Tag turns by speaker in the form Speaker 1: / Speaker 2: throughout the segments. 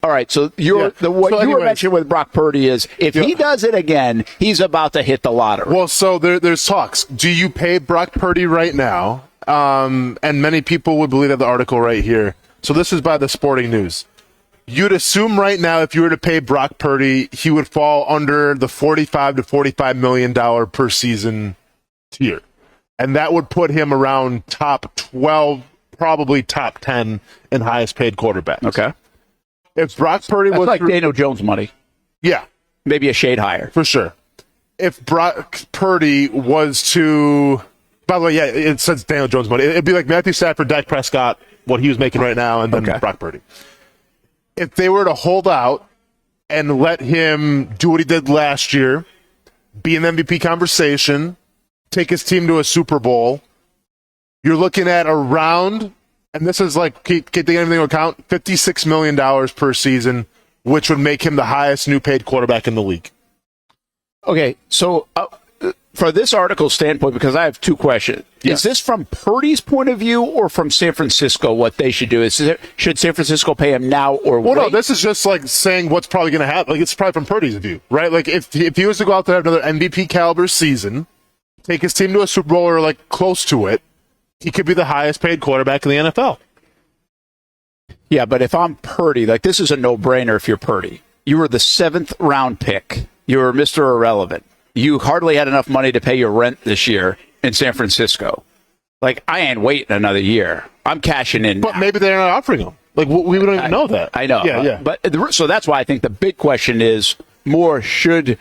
Speaker 1: All right, so what you were mentioning with Brock Purdy is if he does it again, he's about to hit the lottery.
Speaker 2: Well, so there's talks. Do you pay Brock Purdy right now? And many people would believe that the article right here. So this is by the Sporting News. You'd assume right now if you were to pay Brock Purdy, he would fall under the $45 to $45 million per season tier. And that would put him around top 12, probably top 10 in highest paid quarterbacks.
Speaker 1: Okay.
Speaker 2: If Brock Purdy was
Speaker 1: like Daniel Jones money.
Speaker 2: Yeah.
Speaker 1: Maybe a shade higher.
Speaker 2: For sure. If Brock Purdy was to, by the way, it says Daniel Jones money. It'd be like Matthew Stafford, Dak Prescott, what he was making right now, and then Brock Purdy. If they were to hold out and let him do what he did last year, be in the MVP conversation, take his team to a Super Bowl, you're looking at around, and this is like, keep taking everything into account, $56 million per season, which would make him the highest new paid quarterback in the league.
Speaker 1: Okay, so for this article standpoint, because I have two questions. Yeah. Is this from Purdy's point of view or from San Francisco what they should do? Should San Francisco pay him now or wait?
Speaker 2: No, this is just like saying what's probably going to happen. Like, it's probably from Purdy's view, right? Like if he was to go out there and have another MVP caliber season, take his team to a Super Bowl or like close to it, he could be the highest paid quarterback in the NFL.
Speaker 1: Yeah, but if I'm Purdy, like this is a no-brainer if you're Purdy. You were the 7th round pick. You were Mr. Irrelevant. You hardly had enough money to pay your rent this year in San Francisco. Like, I ain't waiting another year. I'm cashing in.
Speaker 2: But maybe they're not offering him. Like, we don't even know that.
Speaker 1: I know.
Speaker 2: Yeah.
Speaker 1: But so that's why I think the big question is more should.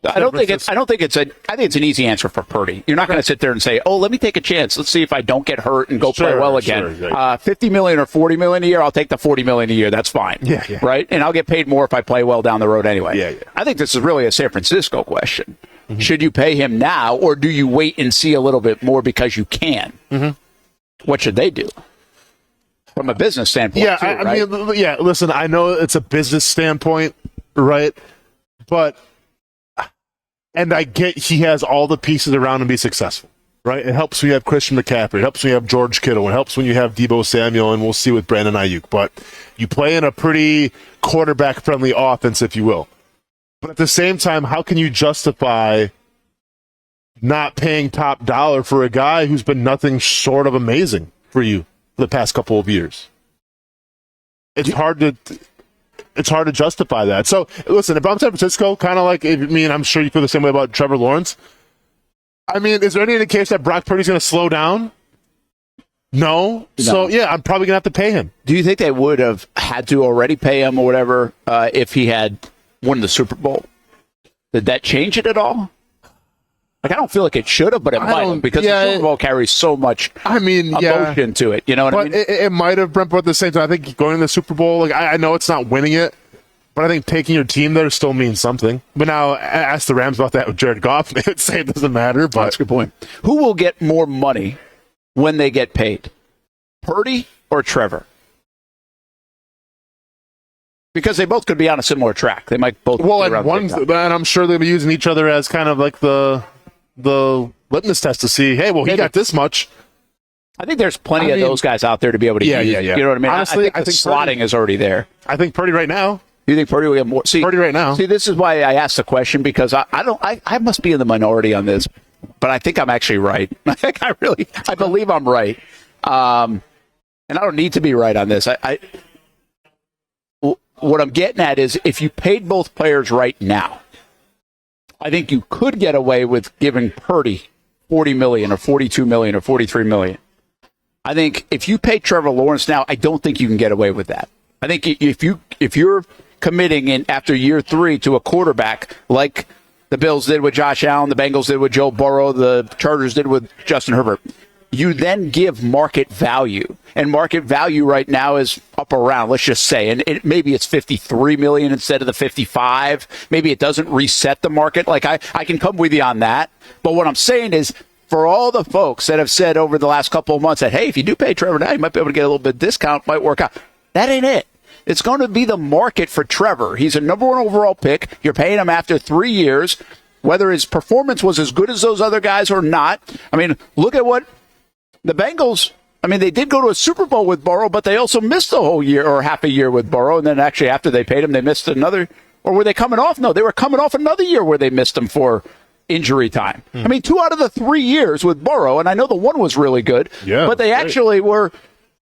Speaker 1: I think it's an easy answer for Purdy. You're not going to sit there and say, "Oh, let me take a chance. Let's see if I don't get hurt and go play well again."
Speaker 2: Sure.
Speaker 1: $50 million or $40 million a year, I'll take the $40 million a year. That's fine.
Speaker 2: Yeah.
Speaker 1: Right, and I'll get paid more if I play well down the road anyway.
Speaker 2: Yeah.
Speaker 1: I think this is really a San Francisco question. Mm-hmm. Should you pay him now, or do you wait and see a little bit more because you can? Mm-hmm. What should they do? From a business standpoint,
Speaker 2: yeah,
Speaker 1: too,
Speaker 2: I mean, listen, I know it's a business standpoint, right? But, and I get he has all the pieces around him to be successful, right? It helps when you have Christian McCaffrey. It helps when you have George Kittle. It helps when you have Deebo Samuel, and we'll see with Brandon Ayuk. But you play in a pretty quarterback-friendly offense, if you will. But at the same time, how can you justify not paying top dollar for a guy who's been nothing short of amazing for you for the past couple of years? It's hard to justify that. So, listen, if I'm San Francisco, kind of like, I'm sure you feel the same way about Trevor Lawrence. I mean, is there any indication that Brock Purdy's going to slow down? No. So, yeah, I'm probably going to have to pay him.
Speaker 1: Do you think they would have had to already pay him or whatever if he had won the Super Bowl? Did that change it at all? Like, I don't feel like it should have, but it might have, because the Super Bowl carries so much emotion to it. You know what I mean?
Speaker 2: It might have, Brent, but at the same time, I think going to the Super Bowl, like I know it's not winning it, but I think taking your team there still means something. But now, ask the Rams about that with Jared Goff. They would say it doesn't matter. But
Speaker 1: that's a good point. Who will get more money when they get paid? Purdy or Trevor? Because they both could be on a similar track. They might both.
Speaker 2: Well, and I'm sure they'll be using each other as kind of like the litmus test to see, hey, well, he got this much.
Speaker 1: I think there's plenty of those guys out there to be able to use. Yeah. You know what I mean?
Speaker 2: Honestly,
Speaker 1: I think slotting is already there.
Speaker 2: I think Purdy right now.
Speaker 1: You think Purdy will get more?
Speaker 2: Purdy right now.
Speaker 1: See, this is why I asked the question, because I must be in the minority on this, but I think I'm actually right. I believe I'm right. And I don't need to be right on this. What I'm getting at is if you paid both players right now, I think you could get away with giving Purdy $40 million or $42 million or $43 million. I think if you pay Trevor Lawrence now, I don't think you can get away with that. I think if you're committing in after year 3 to a quarterback like the Bills did with Josh Allen, the Bengals did with Joe Burrow, the Chargers did with Justin Herbert, you then give market value. And market value right now is up around, let's just say, and maybe it's $53 million instead of the 55. Maybe it doesn't reset the market. Like, I can come with you on that. But what I'm saying is, for all the folks that have said over the last couple of months that, hey, if you do pay Trevor now, you might be able to get a little bit of discount, might work out. That ain't it. It's going to be the market for Trevor. He's a number 1 overall pick. You're paying him after 3 years, whether his performance was as good as those other guys or not. I mean, look at what the Bengals I mean, they did go to a Super Bowl with Burrow, but they also missed a whole year or half a year with Burrow. And then actually after they paid him, they missed another. Or were they coming off? No, they were coming off another year where they missed him for injury time. I mean, 2 out of the 3 years with Burrow, and I know the one was really good, but they actually were.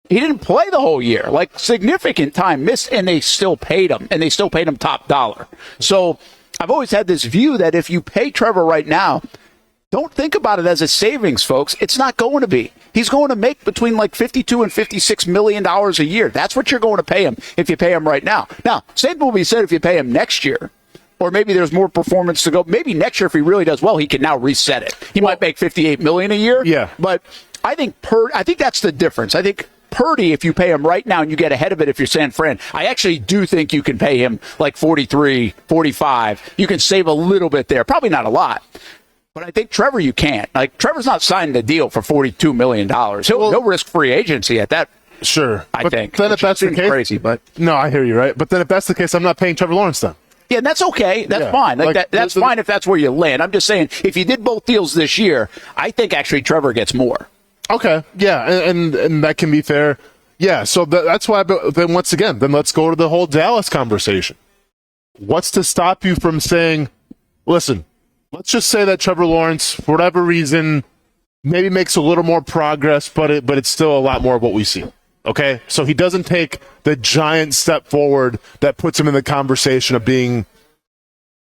Speaker 1: He didn't play the whole year, like significant time missed, and they still paid him, and they still paid him top dollar. So I've always had this view that if you pay Trevor right now, don't think about it as a savings, folks. It's not going to be. He's going to make between like $52 and $56 million a year. That's what you're going to pay him if you pay him right now. Now, same will be said if you pay him next year, or maybe there's more performance to go. Maybe next year, if he really does well, he can now reset it. He might make $58 million a year.
Speaker 2: Yeah,
Speaker 1: but I think that's the difference. I think Purdy, if you pay him right now and you get ahead of it if you're San Fran, I actually do think you can pay him like 43, 45. You can save a little bit there. Probably not a lot. But I think Trevor, you can't. Like, Trevor's not signing a deal for $42 million. He'll risk free agency at that.
Speaker 2: Sure.
Speaker 1: I think.
Speaker 2: Then if that's the case,
Speaker 1: crazy, but
Speaker 2: no, I hear you, right? But then if that's the case, I'm not paying Trevor Lawrence then.
Speaker 1: Yeah, and that's okay. That's fine. That's fine if that's where you land. I'm just saying, if you did both deals this year, I think actually Trevor gets more.
Speaker 2: Okay. Yeah, and that can be fair. Yeah, so that's why. Then once again, then let's go to the whole Dallas conversation. What's to stop you from saying, listen, let's just say that Trevor Lawrence, for whatever reason, maybe makes a little more progress, but it's still a lot more of what we see. Okay? So he doesn't take the giant step forward that puts him in the conversation of being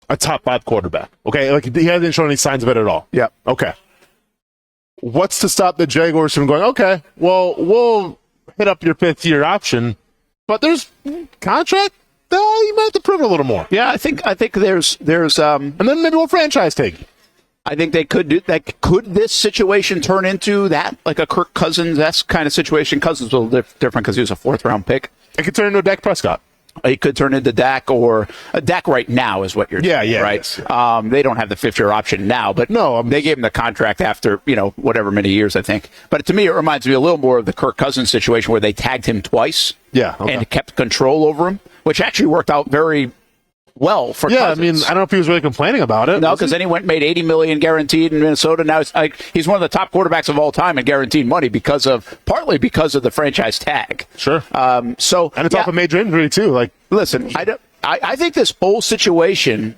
Speaker 2: a top 5 quarterback. Okay? Like, he hasn't shown any signs of it at all.
Speaker 1: Yeah.
Speaker 2: Okay. What's to stop the Jaguars from going, okay, well, we'll hit up your 5th-year option, but there's contract? You might have to prove it a little more.
Speaker 1: Yeah, I think there's
Speaker 2: and then maybe we'll franchise tag you.
Speaker 1: I think they could do that. Could this situation turn into that, like a Kirk Cousins-esque kind of situation? Cousins was a little different because he was a 4th-round pick.
Speaker 2: It could turn into a Dak Prescott.
Speaker 1: He could turn into Dak, or Dak right now is what you're saying, right?
Speaker 2: Yes.
Speaker 1: They don't have the 5th-year option now, but they gave him the contract after, whatever many years, I think. But to me, it reminds me a little more of the Kirk Cousins situation where they tagged him twice and kept control over him, which actually worked out very well for Cousins.
Speaker 2: I mean, I don't know if he was really complaining about it.
Speaker 1: No, because then he went and made $80 million guaranteed in Minnesota. Now he's one of the top quarterbacks of all time in guaranteed money partly because of the franchise tag.
Speaker 2: Sure.
Speaker 1: And it's
Speaker 2: off a major injury too. Like,
Speaker 1: listen, I think this whole situation,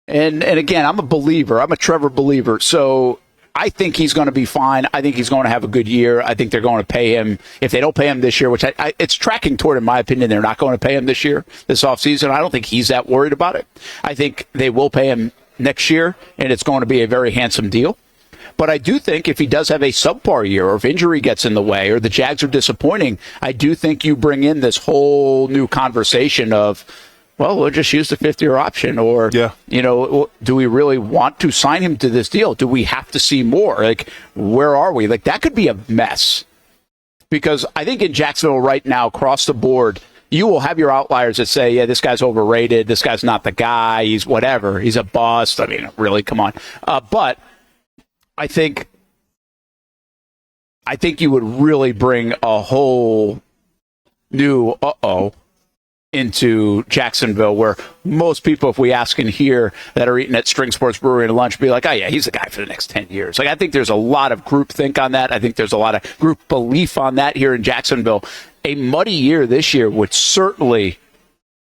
Speaker 1: and again, I'm a believer. I'm a Trevor believer. So I think he's going to be fine. I think he's going to have a good year. I think they're going to pay him. If they don't pay him this year, which it's tracking toward, in my opinion, they're not going to pay him this offseason. I don't think he's that worried about it. I think they will pay him next year, and it's going to be a very handsome deal. But I do think if he does have a subpar year, or if injury gets in the way, or the Jags are disappointing, I do think you bring in this whole new conversation of, well, we'll just use the 5th-year option, or, do we really want to sign him to this deal? Do we have to see more? Like, where are we? Like, that could be a mess. Because I think in Jacksonville right now, across the board, you will have your outliers that say, yeah, this guy's overrated, this guy's not the guy, he's whatever, he's a bust. I mean, really, come on. But I think you would really bring a whole new into Jacksonville, where most people, if we ask in here, that are eating at String Sports Brewery and lunch, be like, oh yeah, he's the guy for the next 10 years. Like, I think there's a lot of group think on that. I think there's a lot of group belief on that here in Jacksonville. A muddy year this year would certainly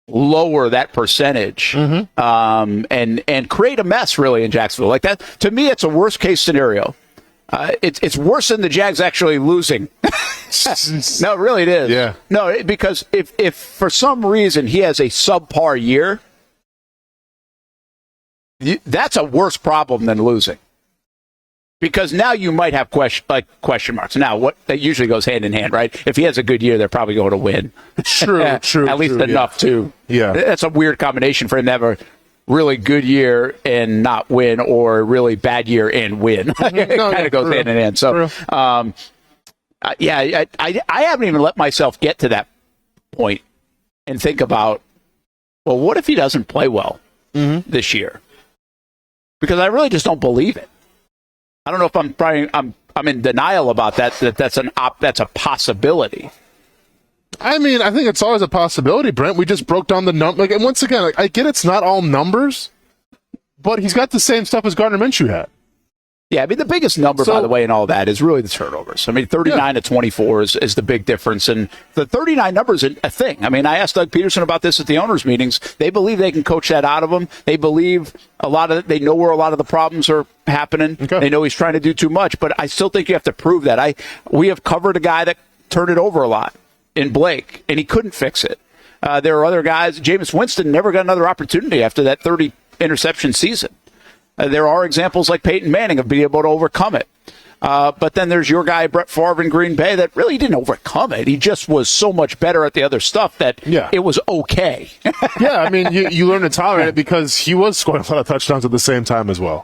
Speaker 1: lower that percentage, and create a mess really in Jacksonville. Like, that, to me, it's a worst case scenario. It's worse than the Jags actually losing. No, really it is.
Speaker 2: Yeah.
Speaker 1: No, because if for some reason he has a subpar year, that's a worse problem than losing. Because now you might have question marks. Now, what that usually goes hand in hand, right? If he has a good year, they're probably going to win.
Speaker 2: True.
Speaker 1: At least enough to.
Speaker 2: Yeah.
Speaker 1: That's a weird combination for him to have a really good year and not win, or a really bad year and win. It kind of goes hand in hand. So, I haven't even let myself get to that point and think about, well, what if he doesn't play well this year? Because I really just don't believe it. I don't know if I'm in denial about that that's a possibility.
Speaker 2: I mean, I think it's always a possibility, Brent. We just broke down the number. And once again, I get it's not all numbers, but he's got the same stuff as Gardner Minshew had.
Speaker 1: Yeah, I mean, the biggest number, by the way, in all that is really the turnovers. I mean, 39 to 24 is the big difference. And the 39 number is a thing. I mean, I asked Doug Peterson about this at the owners' meetings. They believe they can coach that out of him. They believe they know where a lot of the problems are happening. Okay. They know he's trying to do too much. But I still think you have to prove that. We have covered a guy that turned it over a lot in Blake, and he couldn't fix it. There are other guys. Jameis Winston never got another opportunity after that 30 interception season. There are examples like Peyton Manning of being able to overcome it. But then there's your guy, Brett Favre in Green Bay, that really didn't overcome it. He just was so much better at the other stuff that it was okay.
Speaker 2: Yeah, I mean, you learn to tolerate it because he was scoring a lot of touchdowns at the same time as well.